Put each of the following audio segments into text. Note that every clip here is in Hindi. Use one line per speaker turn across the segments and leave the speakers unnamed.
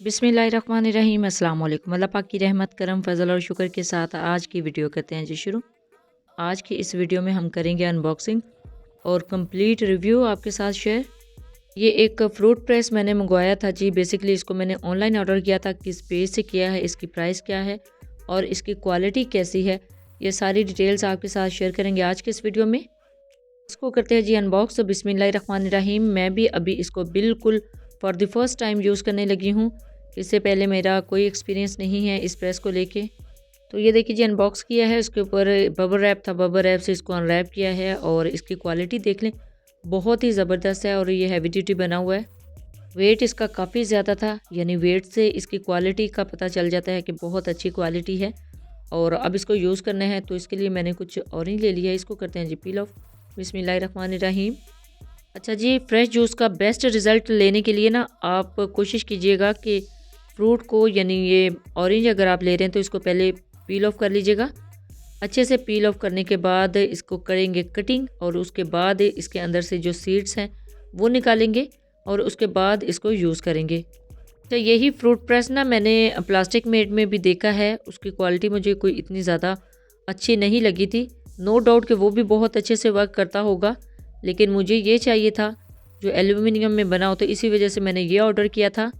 बिस्मिल्लाहिर्रहमानिर्रहीम अस्सलाम वालेकुम। अल्लाह पाक की रहमत करम फजल और शुक्र के साथ आज की वीडियो करते हैं जी शुरू। आज की इस वीडियो में हम करेंगे अनबॉक्सिंग और कंप्लीट रिव्यू आपके साथ शेयर। ये एक फ्रूट प्रेस मैंने मंगवाया था जी। बेसिकली इसको मैंने ऑनलाइन ऑर्डर किया था। किस पेज से किया है, इसकी प्राइस क्या है और इसकी क्वालिटी कैसी है, ये सारी डिटेल्स आपके साथ शेयर करेंगे आज के इस वीडियो में। इसको करते हैं जी अनबॉक्स। तो बिस्मिल्लाहिर्रहमानिर्रहीम। मैं भी अभी इसको बिल्कुल for the first time use करने लगी हूँ। इससे पहले मेरा कोई एक्सपीरियंस नहीं है इस प्रेस को लेके। तो ये देखिए जी अनबॉक्स किया है। उसके ऊपर बबल रैप था, बबल रैप से इसको अनरैप किया है और इसकी क्वालिटी देख लें, बहुत ही ज़बरदस्त है और ये हैवी ड्यूटी बना हुआ है। वेट इसका काफ़ी ज़्यादा था, यानी वेट से इसकी क्वालिटी का पता चल जाता है कि बहुत अच्छी क्वालिटी है। और अब इसको यूज़ करना है तो इसके लिए मैंने कुछ ऑरेंज ले लिया है। इसको करते हैं जी पील ऑफ। बिस्मिल्लाहिर्रहमानिर्रहीम। अच्छा जी, फ्रेश जूस का बेस्ट रिज़ल्ट लेने के लिए ना आप कोशिश कीजिएगा कि फ्रूट को, यानी ये ऑरेंज अगर आप ले रहे हैं तो इसको पहले पील ऑफ कर लीजिएगा। अच्छे से पील ऑफ करने के बाद इसको करेंगे कटिंग और उसके बाद इसके अंदर से जो सीड्स हैं वो निकालेंगे और उसके बाद इसको यूज़ करेंगे। तो यही फ्रूट प्रेस ना मैंने प्लास्टिक मेड में भी देखा है। उसकी क्वालिटी मुझे कोई इतनी ज़्यादा अच्छी नहीं लगी थी। नो डाउट कि वो भी बहुत अच्छे से वर्क करता होगा, लेकिन मुझे ये चाहिए था जो एल्यूमिनियम में बना हो, तो इसी वजह से मैंने ये ऑर्डर किया था।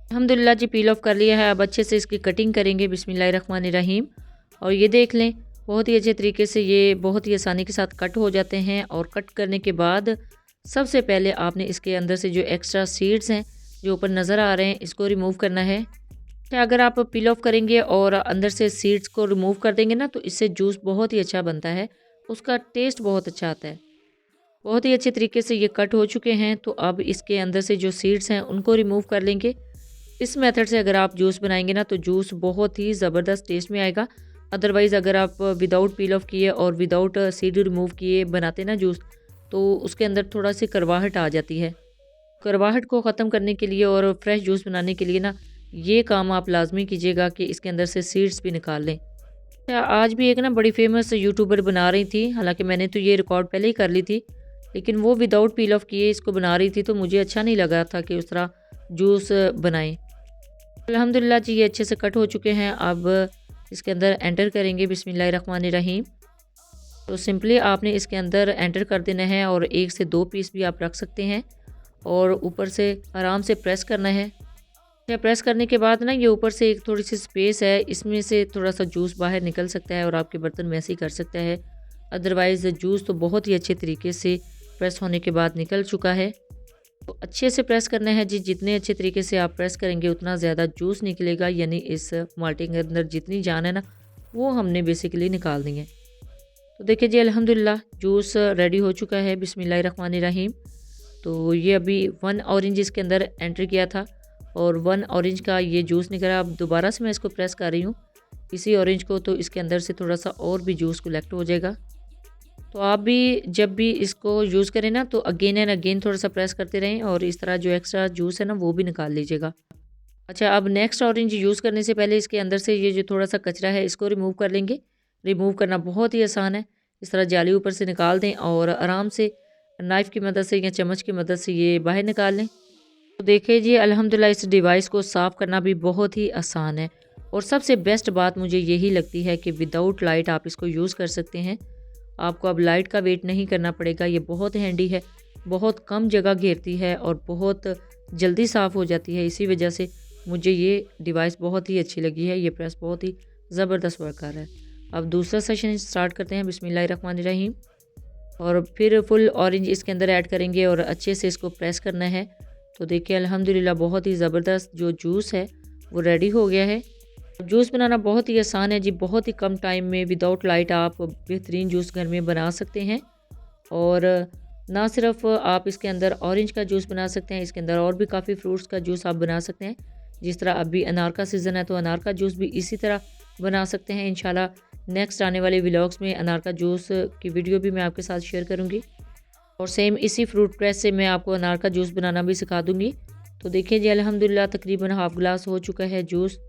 अल्हम्दुलिल्लाह जी, पील ऑफ कर लिया है। अब अच्छे से इसकी कटिंग करेंगे बिस्मिल्लाहिर्रहमानिर्रहीम। और ये देख लें, बहुत ही अच्छे तरीके से ये बहुत ही आसानी के साथ कट हो जाते हैं। और कट करने के बाद सबसे पहले आपने इसके अंदर से जो एक्स्ट्रा सीड्स हैं जो ऊपर नज़र आ रहे हैं, इसको रिमूव करना है। तो अगर आप पील ऑफ करेंगे और अंदर से सीड्स को रिमूव कर देंगे ना, तो इससे जूस बहुत ही अच्छा बनता है, उसका टेस्ट बहुत अच्छा आता है। बहुत ही अच्छे तरीके से ये कट हो चुके हैं। तो अब इसके अंदर से जो सीड्स हैं उनको रिमूव कर लेंगे। इस मेथड से अगर आप जूस बनाएंगे ना तो जूस बहुत ही ज़बरदस्त टेस्ट में आएगा। अदरवाइज़ अगर आप विदाउट पील ऑफ किए और विदाउट सीड रिमूव किए बनाते ना जूस, तो उसके अंदर थोड़ा सी करवाहट आ जाती है। करवाहट को ख़त्म करने के लिए और फ्रेश जूस बनाने के लिए ना ये काम आप लाजमी कीजिएगा कि इसके अंदर से सीड्स भी निकाल लें। अच्छा, आज भी एक ना बड़ी फेमस यूट्यूबर बना रही थी, हालांकि मैंने तो ये रिकॉर्ड पहले ही कर ली थी, लेकिन वो विदाउट पील ऑफ किए इसको बना रही थी, तो मुझे अच्छा नहीं लगा था कि उस तरह जूस बनाएं। अल्हम्दुलिल्लाह जी, ये अच्छे से कट हो चुके हैं। अब इसके अंदर एंटर करेंगे बिस्मिल्लाहिर्रहमानिर्रहीम। तो सिंपली आपने इसके अंदर एंटर कर देना है और 1 से 2 पीस भी आप रख सकते हैं और ऊपर से आराम से प्रेस करना है। या प्रेस करने के बाद ना ये ऊपर से एक थोड़ी सी स्पेस है, इसमें से थोड़ा सा जूस बाहर निकल सकता है और आपके बर्तन मैसी कर सकता है। अदरवाइज़ जूस तो बहुत ही अच्छे तरीके से प्रेस होने के बाद निकल चुका है। तो अच्छे से प्रेस करना है जी। जितने अच्छे तरीके से आप प्रेस करेंगे उतना ज़्यादा जूस निकलेगा, यानी इस माल्टे के अंदर जितनी जान है ना वो हमने बेसिकली निकाल दी है। तो देखिए जी, अल्हम्दुलिल्लाह जूस रेडी हो चुका है बिस्मिल्लाहिर्रहमानिर्रहीम। तो ये अभी 1 ऑरेंज इसके अंदर एंटर किया था और 1 ऑरेंज का ये जूस निकला। अब दोबारा से मैं इसको प्रेस कर रही हूँ इसी ऑरेंज को, तो इसके अंदर से थोड़ा सा और भी जूस कलेक्ट हो जाएगा। तो आप भी जब भी इसको यूज़ करें ना तो अगेन एंड अगेन थोड़ा सा प्रेस करते रहें और इस तरह जो एक्स्ट्रा जूस है ना वो भी निकाल लीजिएगा। अच्छा, अब नेक्स्ट ऑरेंज यूज़ करने से पहले इसके अंदर से ये जो थोड़ा सा कचरा है इसको रिमूव कर लेंगे। रिमूव करना बहुत ही आसान है। इस तरह जाली ऊपर से निकाल दें और आराम से नाइफ़ की मदद से या चम्मच की मदद से ये बाहर निकाल लें। तो देखिए जी, अल्हम्दुलिल्लाह इस डिवाइस को साफ़ करना भी बहुत ही आसान है। और सबसे बेस्ट बात मुझे यही लगती है कि विदाउट लाइट आप इसको यूज़ कर सकते हैं। आपको अब लाइट का वेट नहीं करना पड़ेगा। ये बहुत हैंडी है, बहुत कम जगह घेरती है और बहुत जल्दी साफ़ हो जाती है। इसी वजह से मुझे ये डिवाइस बहुत ही अच्छी लगी है। ये प्रेस बहुत ही ज़बरदस्त वर्क कर रहा है। अब दूसरा सेशन स्टार्ट करते हैं बिस्मिल्लाहिर्रहमानिर्रहीम। और फिर फुल ऑरेंज इसके अंदर ऐड करेंगे और अच्छे से इसको प्रेस करना है। तो देखिए अल्हम्दुलिल्लाह बहुत ही ज़बरदस्त जो जूस है वो रेडी हो गया है। जूस बनाना बहुत ही आसान है जी। बहुत ही कम टाइम में विदाउट लाइट आप बेहतरीन जूस घर में बना सकते हैं। और ना सिर्फ आप इसके अंदर ऑरेंज का जूस बना सकते हैं, इसके अंदर और भी काफ़ी फ्रूट्स का जूस आप बना सकते हैं। जिस तरह अभी अनार का सीज़न है तो अनार का जूस भी इसी तरह बना सकते हैं। इंशाल्लाह नेक्स्ट आने वाले व्लॉग्स में अनार का जूस की वीडियो भी मैं आपके साथ शेयर करूँगी और सेम इसी फ्रूट प्रेस से मैं आपको अनार का जूस बनाना भी सिखा दूँगी। तो देखिए जी, अल्हम्दुलिल्लाह तकरीबन हाफ़ गिलास हो चुका है जूस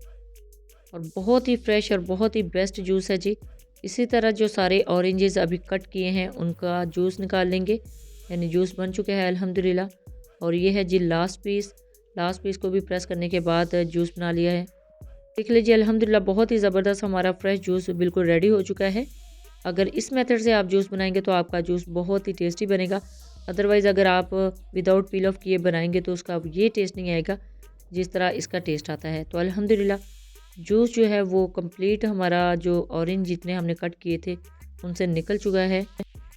और बहुत ही फ्रेश और बहुत ही बेस्ट जूस है जी। इसी तरह जो सारे ऑरेंजेस अभी कट किए हैं उनका जूस निकाल लेंगे, यानी जूस बन चुका है अल्हम्दुलिल्लाह। और ये है जी लास्ट पीस। लास्ट पीस को भी प्रेस करने के बाद जूस बना लिया है। देख लीजिए अल्हम्दुलिल्लाह बहुत ही ज़बरदस्त हमारा फ्रेश जूस बिल्कुल रेडी हो चुका है। अगर इस मेथड से आप जूस बनाएंगे तो आपका जूस बहुत ही टेस्टी बनेगा। अदरवाइज़ अगर आप विदाउट पील ऑफ किए बनाएंगे तो उसका ये टेस्ट नहीं आएगा जिस तरह इसका टेस्ट आता है। तो अल्हम्दुलिल्लाह जूस जो है वो कंप्लीट हमारा जो ऑरेंज जितने हमने कट किए थे उनसे निकल चुका है।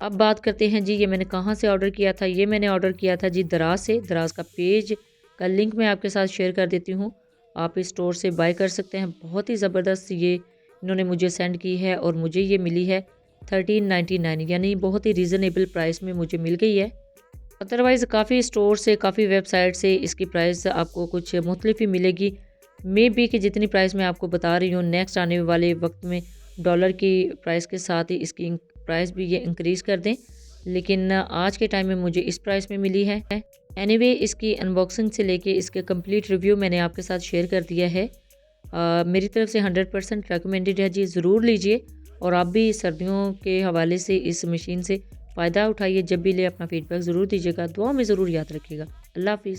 अब बात करते हैं जी ये मैंने कहाँ से ऑर्डर किया था। ये मैंने ऑर्डर किया था जी दराज से। दराज का पेज का लिंक मैं आपके साथ शेयर कर देती हूँ, आप इस स्टोर से बाय कर सकते हैं। बहुत ही ज़बरदस्त ये इन्होंने मुझे सेंड की है और मुझे ये मिली है 1399, यानी बहुत ही रीज़नेबल प्राइस में मुझे मिल गई है। अदरवाइज़ काफ़ी स्टोर से काफ़ी वेबसाइट से इसकी प्राइस आपको कुछ मुख्तलिफ ही मिलेगी। मे बी कि जितनी प्राइस मैं आपको बता रही हूँ नेक्स्ट आने वाले वक्त में डॉलर की प्राइस के साथ ही इसकी प्राइस भी ये इंक्रीज़ कर दें, लेकिन आज के टाइम में मुझे इस प्राइस में मिली है। एनीवे इसकी अनबॉक्सिंग से लेके इसके कंप्लीट रिव्यू मैंने आपके साथ शेयर कर दिया है। मेरी तरफ से 100% रिकमेंडेड है जी, ज़रूर लीजिए और आप भी सर्दियों के हवाले से इस मशीन से फ़ायदा उठाइए। जब भी ले अपना फ़ीडबैक ज़रूर दीजिएगा, दुआ में ज़रूर याद रखिएगा। अल्लाह हाफ़िज़।